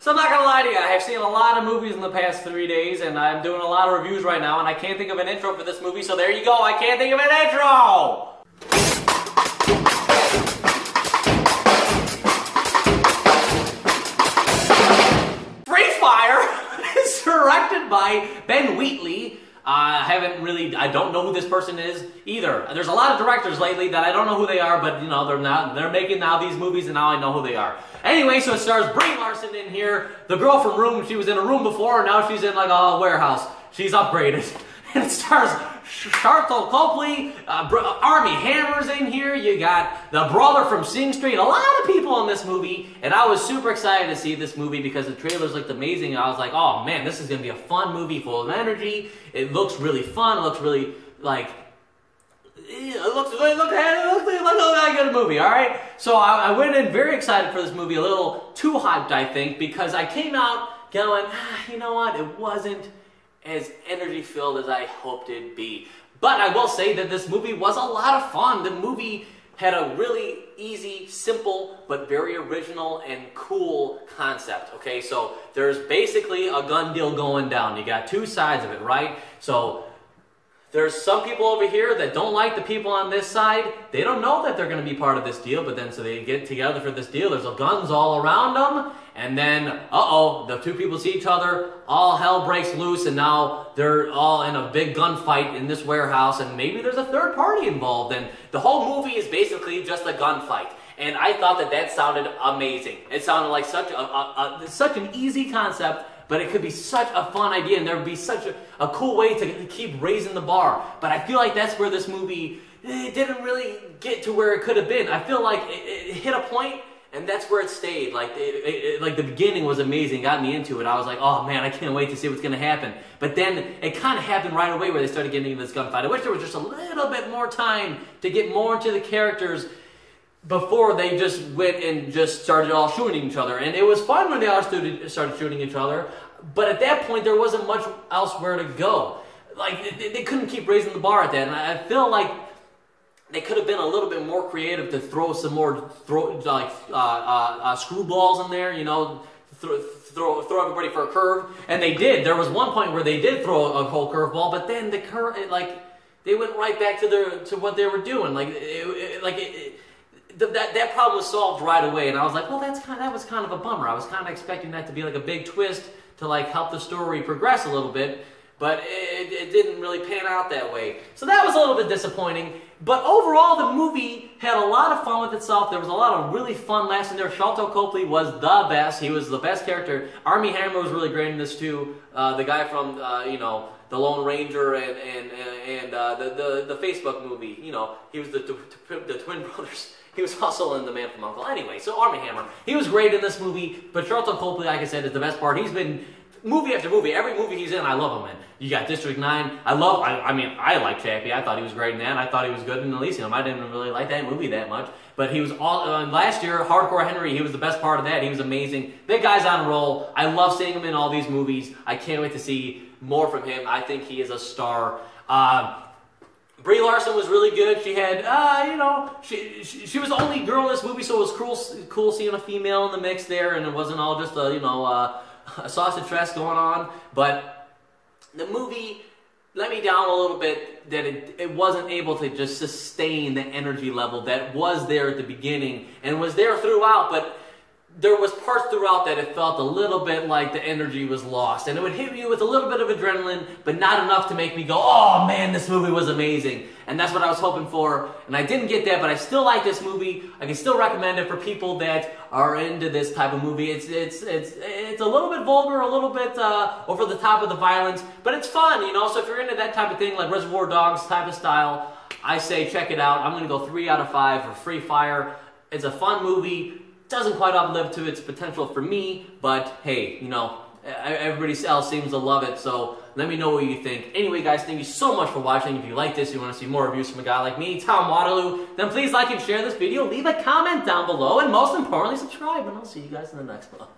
So I'm not gonna lie to you, I have seen a lot of movies in the past 3 days, and I'm doing a lot of reviews right now, and I can't think of an intro for this movie, so there you go, I can't think of an intro! Free Fire is directed by Ben Wheatley. I don't know who this person is either. There's a lot of directors lately that I don't know who they are, but you know, they're making now these movies and now I know who they are. Anyway, so it stars Brie Larson in here, the girl from Room. She was in a room before and now she's in like a warehouse. She's upgraded. And it stars Sharlto Copley, Armie Hammer's in here, you got the brother from Sing Street, a lot of people in this movie, and I was super excited to see this movie because the trailers looked amazing. I was like, oh man, this is going to be a fun movie full of energy. It looks really fun, it looks really like, it looks like a good movie, alright? So I went in very excited for this movie, a little too hyped I think, because I came out going, you know what, it wasn't as energy-filled as I hoped it'd be. But I will say that this movie was a lot of fun. The movie had a really easy, simple, but very original and cool concept, okay? So there's basically a gun deal going down. You got two sides of it, right? So there's some people over here that don't like the people on this side. They don't know that they're going to be part of this deal, but then so they get together for this deal. There's guns all around them, and then, uh-oh, the two people see each other, all hell breaks loose, and now they're all in a big gunfight in this warehouse, and maybe there's a third party involved, and the whole movie is basically just a gunfight. And I thought that that sounded amazing. It sounded like such an easy concept, but it could be such a fun idea, and there would be such a cool way to keep raising the bar. But I feel like that's where this movie didn't really get to where it could have been. I feel like it hit a point, and that's where it stayed. Like, like the beginning was amazing, got me into it. I was like, oh man, I can't wait to see what's going to happen. But then it kind of happened right away where they started getting into this gunfight. I wish there was just a little bit more time to get more into the characters before they just went and just started all shooting each other. And it was fun when they all started shooting each other, but at that point there wasn't much elsewhere to go. Like, they couldn't keep raising the bar at that, and I feel like they could have been a little bit more creative to throw some more screwballs in there, you know, throw everybody for a curve, and they did. There was one point where they did throw a whole curveball, but then the curve, they went right back to what they were doing. That problem was solved right away, and I was like, well, that was kind of a bummer. I was kind of expecting that to be like a big twist to like help the story progress a little bit, but it didn't really pan out that way. So that was a little bit disappointing. But overall, the movie had a lot of fun with itself. There was a lot of really fun laughs in there. Sharlto Copley was the best. He was the best character. Armie Hammer was really great in this too. The guy from you know, The Lone Ranger and the Facebook movie. You know, he was the twin brothers. He was also in The Man from U.N.C.L.E. Anyway, so Armie Hammer, he was great in this movie, but Sharlto Copley, like I said, is the best part. He's been movie after movie. Every movie he's in, I love him in. You got District 9. I like Chappie. I thought he was great in that. I thought he was good in Elysium. I didn't really like that movie that much, but he was all last year, Hardcore Henry, he was the best part of that. He was amazing. That guy's on a roll. I love seeing him in all these movies. I can't wait to see more from him. I think he is a star. Brie Larson was really good. She had, you know, she was the only girl in this movie, so it was cool seeing a female in the mix there, and it wasn't all just a, you know, a sausage fest going on. But the movie let me down a little bit that it wasn't able to just sustain the energy level that was there at the beginning and was there throughout, but there was parts throughout that it felt a little bit like the energy was lost. And it would hit you with a little bit of adrenaline, but not enough to make me go, oh man, this movie was amazing. And that's what I was hoping for. And I didn't get that, but I still like this movie. I can still recommend it for people that are into this type of movie. It's a little bit vulgar, a little bit over the top of the violence, but it's fun, you know? So if you're into that type of thing, like Reservoir Dogs type of style, I say check it out. I'm going to go 3 out of 5 for Free Fire. It's a fun movie. Doesn't quite uplive to its potential for me, but hey, you know, everybody else seems to love it, so let me know what you think. Anyway, guys, thank you so much for watching. If you like this, you want to see more reviews from a guy like me, Tom Waterloo, then please like and share this video, leave a comment down below, and most importantly, subscribe, and I'll see you guys in the next one.